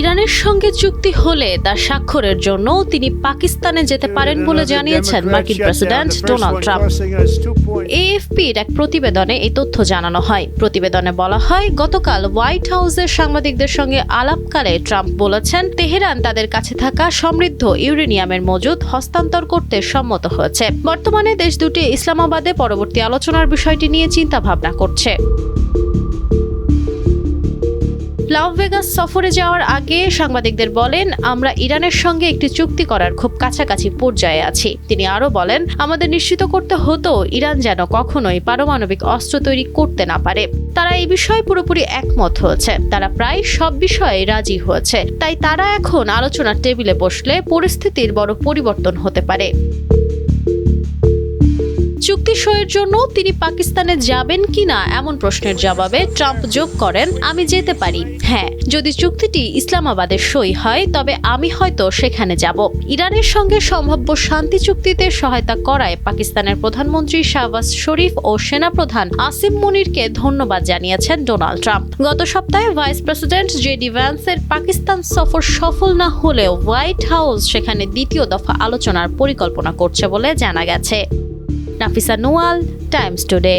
ইরানের সঙ্গে চুক্তি হলে তা স্বাক্ষরের জন্য তিনি পাকিস্তানে যেতে পারেন বলে জানিয়েছেন মার্কিন প্রেসিডেন্ট ডোনাল্ড ট্রাম্প। এএফপির এক প্রতিবেদনে এই তথ্য জানানো হয়। প্রতিবেদনে বলা হয়, গতকাল হোয়াইট হাউসের সাংবাদিকদের সঙ্গে আলাপকালে ট্রাম্প বলেছেন, তেহরান তাদের কাছে থাকা সমৃদ্ধ ইউরেনিয়ামের মজুদ হস্তান্তর করতে সম্মত হয়েছে। বর্তমানে দেশ দুটি ইসলামাবাদে পরবর্তী আলোচনার বিষয়টি নিয়ে চিন্তা ভাবনা করছে। লাস ভেগাস সফরে যাওয়ার আগে সাংবাদিকদের বলেন, আমরা ইরানের সঙ্গে একটি চুক্তি করার খুব কাছাকাছি পর্যায়ে আছি। তিনি আরও বলেন, আমাদের নিশ্চিত করতে হতো ইরান যেন কখনোই পারমাণবিক অস্ত্র তৈরি করতে না পারে। তারা এই বিষয়ে পুরোপুরি একমত হয়েছে। তারা প্রায় সব বিষয়ে রাজি হয়েছে। তাই তারা এখন আলোচনার টেবিলে বসলে পরিস্থিতির বড় পরিবর্তন হতে পারে। চুক্তি সইয়ের জন্য তিনি পাকিস্তানে যাবেন কিনা এমন প্রশ্নের জবাবে ট্রাম্প যোগ করেন, আমি যেতে পারি। হ্যাঁ, যদি চুক্তিটি ইসলামাবাদে সই হয় তবে আমি হয়তো সেখানে যাব। ইরানের সঙ্গে সম্ভাব্য শান্তি চুক্তিতে সহায়তা করায় পাকিস্তানের প্রধানমন্ত্রী শাহবাজ শরীফ ও সেনাপ্রধান আসিম মুনিরকে ধন্যবাদ জানিয়েছেন ডোনাল্ড ট্রাম্প। গত সপ্তাহে ভাইস প্রেসিডেন্ট জেডি ভ্যান্সের পাকিস্তান সফর সফল না হলেও হোয়াইট হাউস সেখানে দ্বিতীয় দফা আলোচনার পরিকল্পনা করছে বলে জানা গেছে। Nafisa Noyal, Times today.